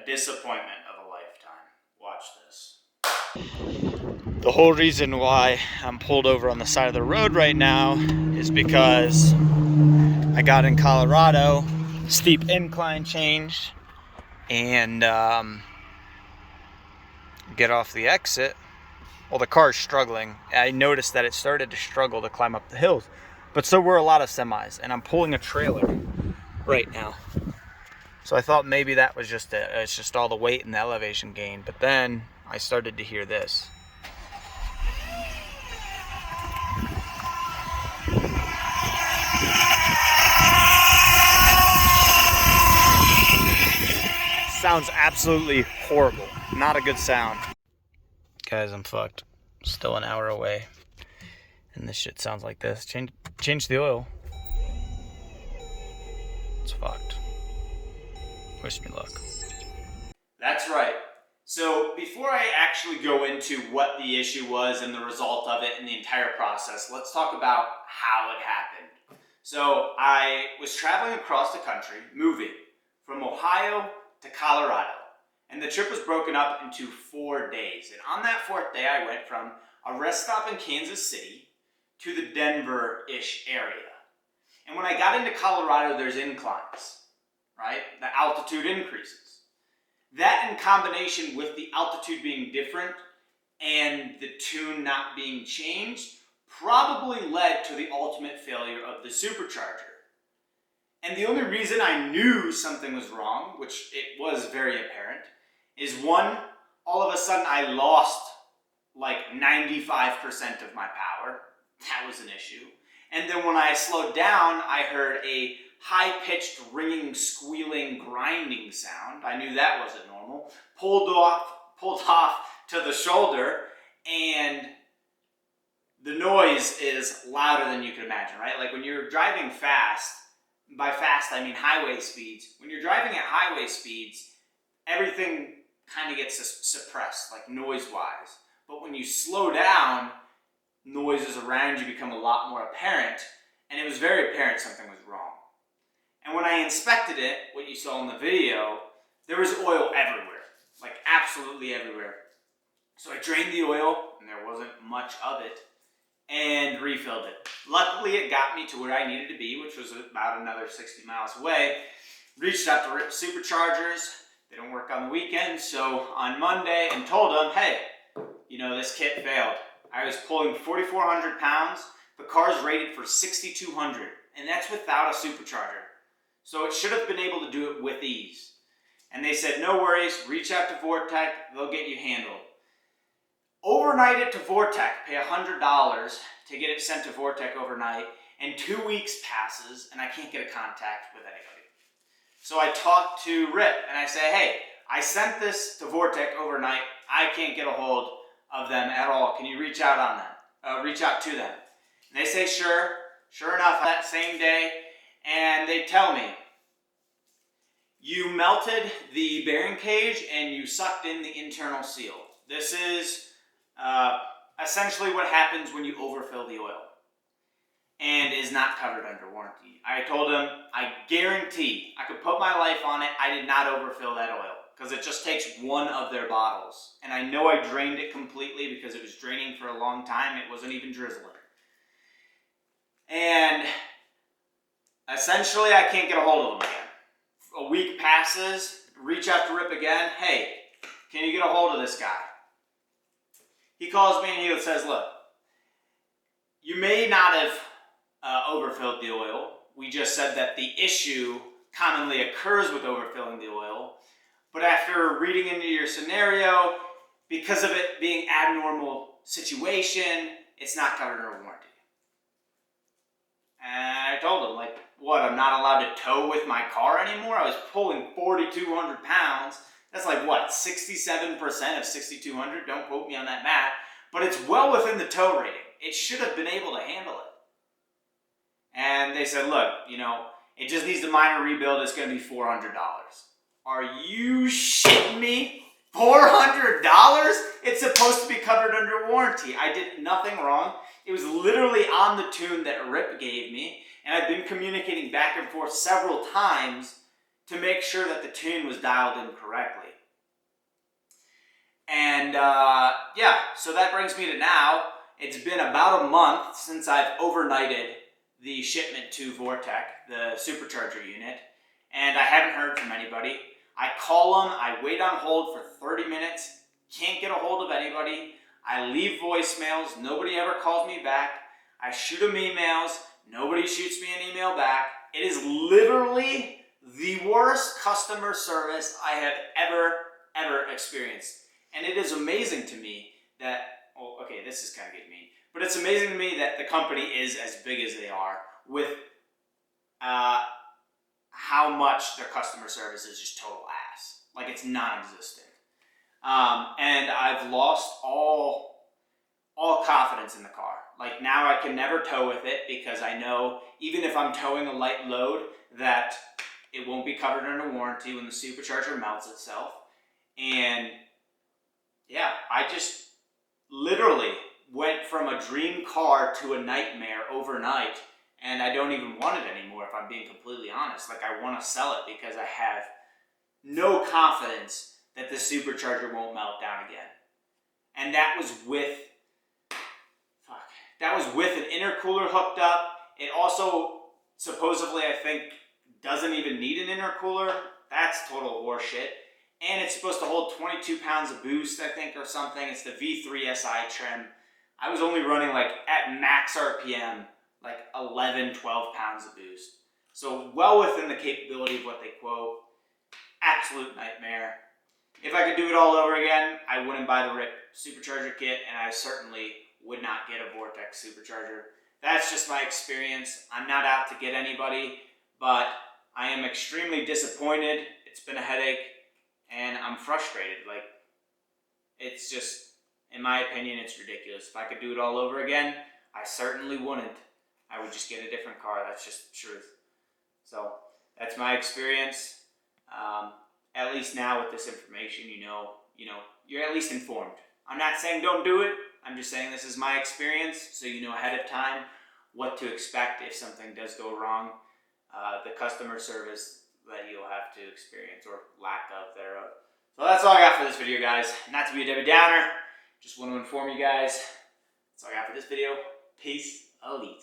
disappointment of a lifetime. Watch this. The whole reason why I'm pulled over on the side of the road right now is because I got in Colorado, steep incline change, and get off the exit. Well, the car's struggling. I noticed that it started to struggle to climb up the hills, but so were a lot of semis, and I'm pulling a trailer right now. So I thought maybe that was just it's just all the weight and the elevation gain, but then I started to hear this. Sounds absolutely horrible. Not a good sound. Guys, I'm fucked. Still an hour away. And this shit sounds like this. Change the oil. It's fucked. Wish me luck. That's right. So before I actually go into what the issue was and the result of it and the entire process, let's talk about how it happened. So I was traveling across the country, moving from Ohio to Colorado. And the trip was broken up into 4 days. And on that 4th day, I went from a rest stop in Kansas City to the Denver-ish area. And when I got into Colorado, there's inclines, right? The altitude increases. That in combination with the altitude being different and the tune not being changed probably led to the ultimate failure of the supercharger. And the only reason I knew something was wrong, which it was very apparent, is one, all of a sudden I lost like 95% of my power. That was an issue. And then when I slowed down, I heard a high-pitched, ringing, squealing, grinding sound. I knew that wasn't normal. Pulled off to the shoulder, and the noise is louder than you can imagine, right? Like when you're driving fast, by fast I mean highway speeds. When you're driving at highway speeds, everything kind of gets suppressed, like noise-wise. But when you slow down, noises around you become a lot more apparent, and it was very apparent something was wrong. And when I inspected it, what you saw in the video, there was oil everywhere, like absolutely everywhere. So I drained the oil, and there wasn't much of it, and refilled it. Luckily, it got me to where I needed to be, which was about another 60 miles away. Reached out to RIPP Superchargers. They don't work on the weekends, so on Monday, and told them, hey, you know, this kit failed. I was pulling 4,400 pounds. The car's rated for 6,200, and that's without a supercharger. So it should have been able to do it with ease. And they said, no worries, reach out to Vortech, they'll get you handled. Overnight it to Vortech, pay $100 to get it sent to Vortech overnight, and 2 weeks passes, and I can't get a contact with anybody. So I talked to RIPP, and I say, hey, I sent this to Vortech overnight. I can't get a hold of them at all. Can you reach out on them? Reach out to them. And they say, sure. Sure enough, that same day, and they tell me, you melted the bearing cage and you sucked in the internal seal. This is essentially what happens when you overfill the oil and is not covered under warranty. I told them, I guarantee, I could put my life on it, I did not overfill that oil because it just takes one of their bottles. And I know I drained it completely because it was draining for a long time. It wasn't even drizzling. And essentially, I can't get a hold of them again. A week passes, reach out to RIPP again. Hey, can you get a hold of this guy? He calls me and he says, look, you may not have overfilled the oil. We just said that the issue commonly occurs with overfilling the oil. But after reading into your scenario, because of it being abnormal situation, it's not covered under warranty. And I told him, like, what, I'm not allowed to tow with my car anymore? I was pulling 4,200 pounds. That's like, what, 67% of 6,200? Don't quote me on that math. But it's well within the tow rating. It should have been able to handle it. And they said, look, you know, it just needs a minor rebuild. It's going to be $400. Are you shitting me? $400? It's supposed to be covered under warranty. I did nothing wrong. It was literally on the tune that RIPP gave me, and I've been communicating back and forth several times to make sure that the tune was dialed in correctly. And yeah, so that brings me to now. It's been about a month since I've overnighted the shipment to Vortech, the supercharger unit, and I haven't heard from anybody. I call them, I wait on hold for 30 minutes, can't get a hold of anybody. I leave voicemails, nobody ever calls me back. I shoot them emails, nobody shoots me an email back. It is literally the worst customer service I have ever experienced. And it is amazing to me that, oh, okay, this is kind of getting mean, but it's amazing to me that the company is as big as they are with how much their customer service is just total ass. Like, it's non-existent. And I've lost all confidence in the car. Like, now I can never tow with it because I know even if I'm towing a light load that it won't be covered under warranty when the supercharger melts itself. And yeah, I just literally went from a dream car to a nightmare overnight, and I don't even want it anymore if I'm being completely honest. Like, I want to sell it because I have no confidence that the supercharger won't melt down again. And that was with an intercooler hooked up. It also supposedly, I think, doesn't even need an intercooler. That's total horseshit. And it's supposed to hold 22 pounds of boost, I think, or something. It's the V3 SI trim. I was only running, like, at max RPM, like 11, 12 pounds of boost. So well within the capability of what they quote. Absolute nightmare. If I could do it all over again, I wouldn't buy the RIPP Supercharger kit, and I certainly would not get a Vortech Supercharger. That's just my experience. I'm not out to get anybody, but I am extremely disappointed. It's been a headache, and I'm frustrated. Like, it's just, in my opinion, it's ridiculous. If I could do it all over again, I certainly wouldn't. I would just get a different car. That's just the truth. So that's my experience. At least now with this information, you know, you're at least informed. I'm not saying don't do it. I'm just saying this is my experience, so you know ahead of time what to expect if something does go wrong. The customer service that you'll have to experience, or lack of thereof. So that's all I got for this video, guys. Not to be a Debbie Downer, just want to inform you guys. That's all I got for this video. Peace, elite.